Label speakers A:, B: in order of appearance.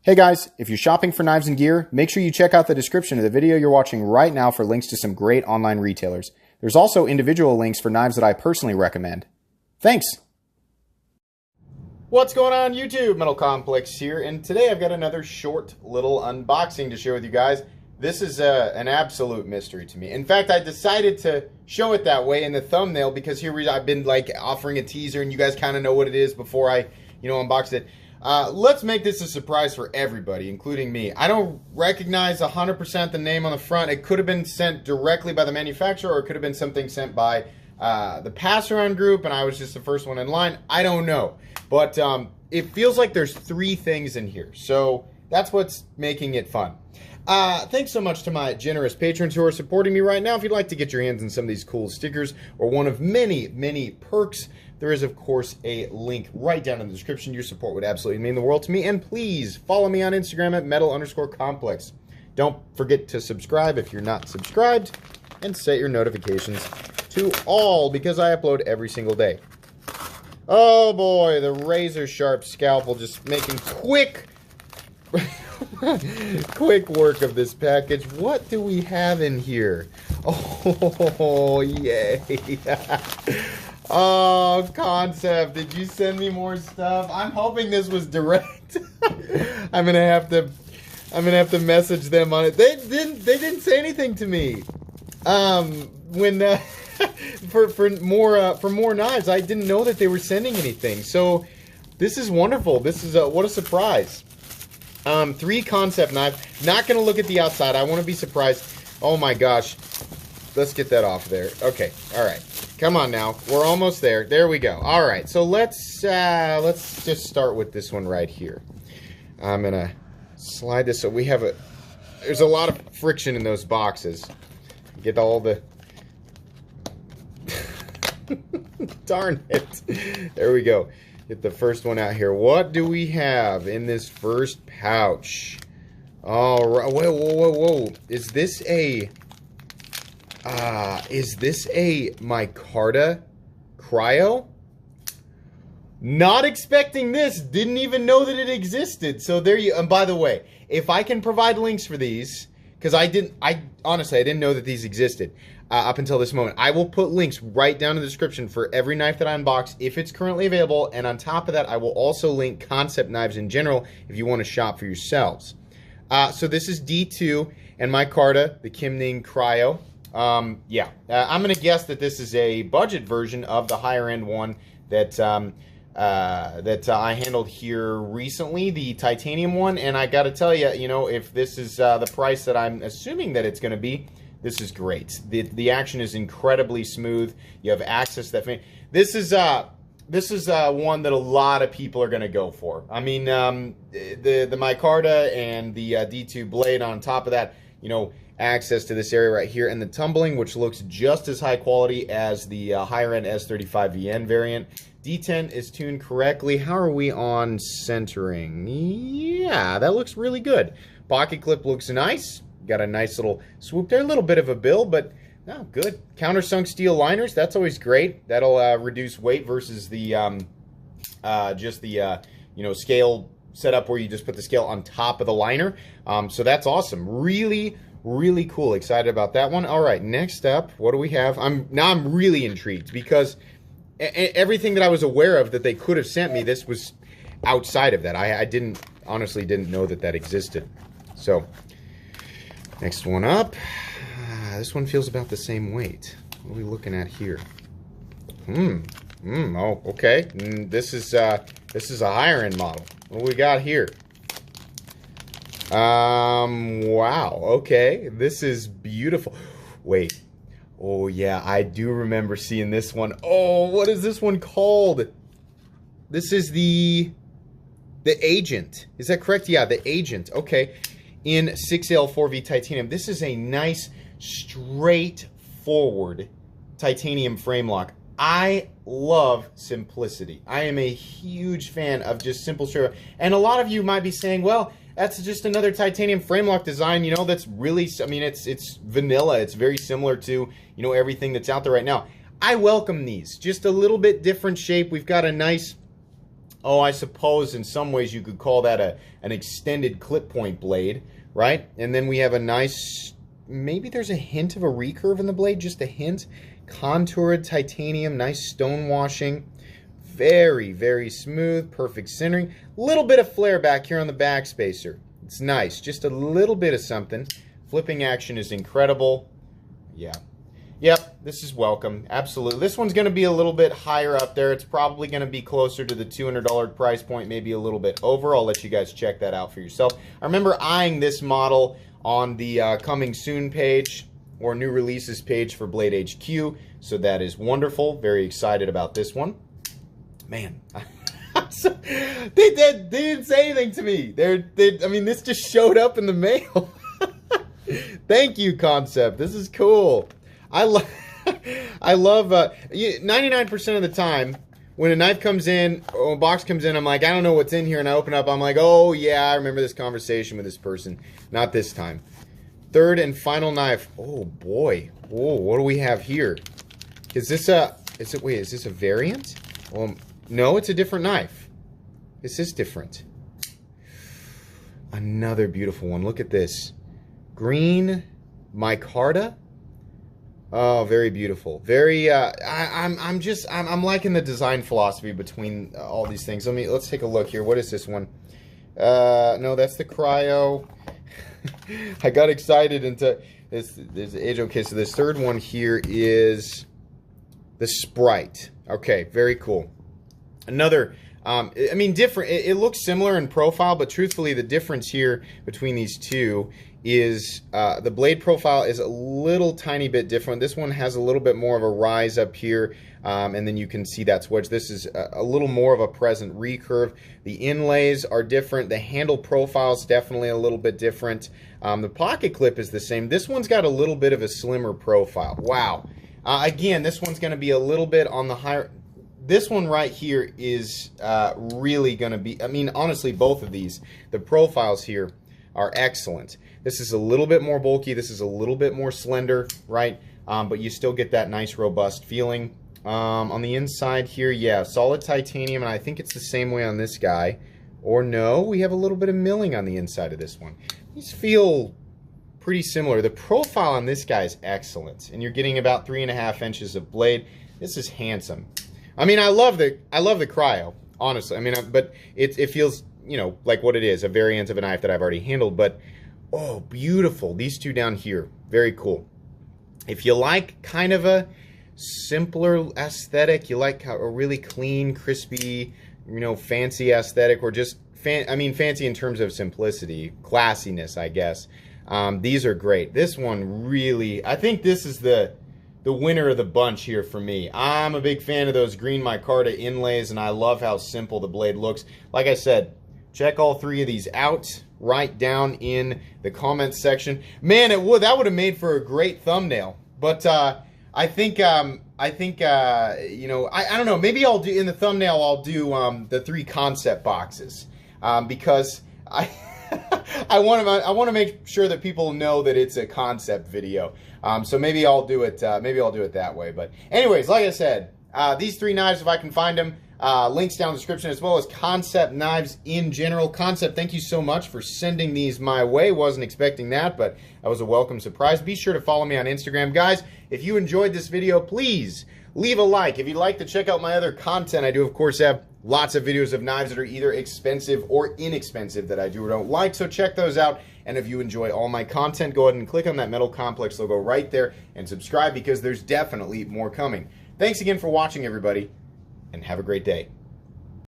A: Hey guys, if you're shopping for knives and gear, make sure you check out the description of the video you're watching right now for links to some great online retailers. There's also individual links for knives that I personally recommend. Thanks! What's going on YouTube? Metal Complex here, and today I've got another short little unboxing to share with you guys. This is an absolute mystery to me. In fact, I decided to show it that way in the thumbnail because here I've been like offering a teaser and you guys kind of know what it is before I, unboxed it. Let's make this a surprise for everybody, including me. I don't recognize 100% the name on the front. It could have been sent directly by the manufacturer, or it could have been something sent by the pass-around group, and I was just the first one in line. I don't know. But it feels like there's 3 things in here, so that's what's making it fun. Thanks so much to my generous patrons who are supporting me right now. If you'd like to get your hands on some of these cool stickers or one of many, many perks, there is, of course, a link right down in the description. Your support would absolutely mean the world to me. And please follow me on Instagram at metal_complex. Don't forget to subscribe if you're not subscribed, and set your notifications to all because I upload every single day. Oh boy, the razor sharp scalpel just making quick work of this package. What do we have in here? Oh, yay. Oh, Concept, did you send me more stuff? I'm hoping this was direct. I'm gonna have to message them on it. They didn't say anything to me. When for more knives, I didn't know that they were sending anything. So this is wonderful. This is what a surprise. 3 Concept knives. Not gonna look at the outside. I want to be surprised. Oh my gosh. Let's get that off there. Okay. All right. Come on now. We're almost there. There we go. All right. So let's just start with this one right here. I'm gonna slide this so we have there's a lot of friction in those boxes. Get all the darn it. There we go. Get the first one out here. What do we have in this first pouch? All right. Whoa. Is this a micarta cryo? Not expecting this. Didn't even know that it existed. So there you. And by the way, if I can provide links for these, because I honestly didn't know that these existed up until this moment. I will put links right down in the description for every knife that I unbox if it's currently available, and on top of that, I will also link Concept knives in general if you want to shop for yourselves. So this is D2 and micarta, the Kimning Cryo. I'm going to guess that this is a budget version of the higher end one that I handled here recently, the titanium one. And I got to tell you, if this is the price that I'm assuming that it's going to be, this is great. The action is incredibly smooth. You have access to that. This is one that a lot of people are going to go for. I mean, the micarta and the D2 blade on top of that, access to this area right here, and the tumbling, which looks just as high quality as the higher end S35VN variant. D10 is tuned correctly. How are we on centering? Yeah, that looks really good. Pocket clip looks nice. Got a nice little swoop there. A little bit of a bill, but no, good. Countersunk steel liners. That's always great. That'll reduce weight versus the just the scale setup where you just put the scale on top of the liner. So that's awesome. Really cool. Excited about that one. All right, next up, what do we have? I'm really intrigued because everything that I was aware of that they could have sent me, this was outside of that. I honestly didn't know that existed. So next one up. This one feels about the same weight. What are we looking at here? Oh, okay. This is a higher end model. What do we got here? Wow, okay. This is beautiful. Wait. Oh, yeah, I do remember seeing this one. Oh, what is this one called? This is the Agent. Is that correct? Yeah, the Agent. Okay. In 6L4V titanium. This is a nice, straightforward titanium frame lock. I love simplicity. I am a huge fan of just simple straight. And a lot of you might be saying, well, that's just another titanium frame lock design, that's really, I mean, it's vanilla. It's very similar to, everything that's out there right now. I welcome these. Just a little bit different shape. We've got a nice oh, I suppose in some ways you could call that an extended clip point blade, right? And then we have a nice, maybe there's a hint of a recurve in the blade, just a hint. Contoured titanium, nice stone washing. Very, very smooth, perfect centering. Little bit of flare back here on the back spacer. It's nice, just a little bit of something. Flipping action is incredible. Yeah. Yep, this is welcome. Absolutely. This one's going to be a little bit higher up there. It's probably going to be closer to the $200 price point, maybe a little bit over. I'll let you guys check that out for yourself. I remember eyeing this model on the coming soon page or new releases page for Blade HQ, so that is wonderful. Very excited about this one. Man, they didn't say anything to me. I mean, this just showed up in the mail. Thank you, Concept. This is cool. I love 99% of the time when a knife comes in or a box comes in, I'm like, I don't know what's in here, and I open up, I'm like, oh yeah, I remember this conversation with this person. Not this time. Third and final knife. Oh boy. Oh, what do we have here? Is this a variant? No, it's a different knife. This is different. Another beautiful one. Look at this. Green micarta. Oh, very beautiful. Very I'm liking the design philosophy between all these things. Let's take a look here. What is this one? No, that's the cryo. I got excited into this. There's the age okay. So this third one here is the Sprite. Okay, very cool. Another, I mean, different. It looks similar in profile, but truthfully, the difference here between these two is the blade profile is a little tiny bit different. This one has a little bit more of a rise up here, and then you can see that switch. This is a little more of a present recurve. The inlays are different. The handle profile is definitely a little bit different. The pocket clip is the same. This one's got a little bit of a slimmer profile. Wow. Again, this one's going to be a little bit on the higher. This one right here is really going to be, I mean, honestly, both of these, the profiles here are excellent. This is a little bit more bulky. This is a little bit more slender, right? But you still get that nice, robust feeling. On the inside here, yeah, solid titanium, and I think it's the same way on this guy. Or no, we have a little bit of milling on the inside of this one. These feel pretty similar. The profile on this guy is excellent, and you're getting about 3.5 inches of blade. This is handsome. I mean, I love the cryo, honestly. I mean, but it feels, you know, like what it is, a variant of a knife that I've already handled. But oh, beautiful! These two down here, very cool. If you like kind of a simpler aesthetic, you like a really clean, crispy, you know, fancy aesthetic, or just fancy in terms of simplicity, classiness, I guess. These are great. This one really, I think this is the winner of the bunch here for me. I'm a big fan of those green micarta inlays, and I love how simple the blade looks. Like I said, check all three of these out. Right down in the comments section. Man, that would have made for a great thumbnail. But I think you know, I don't know. Maybe I'll do in the thumbnail. I'll do the 3 concept boxes because I want to make sure that people know that it's a concept video. So maybe I'll do it. Maybe I'll do it that way. But anyways, like I said, these 3 knives, if I can find them, links down in the description, as well as Concept knives in general. Concept, thank you so much for sending these my way. Wasn't expecting that, but that was a welcome surprise. Be sure to follow me on Instagram. Guys, if you enjoyed this video, please leave a like. If you'd like to check out my other content, I do, of course, have lots of videos of knives that are either expensive or inexpensive that I do or don't like, so check those out. And if you enjoy all my content, go ahead and click on that Metal Complex logo right there and subscribe, because there's definitely more coming. Thanks again for watching, everybody, and have a great day.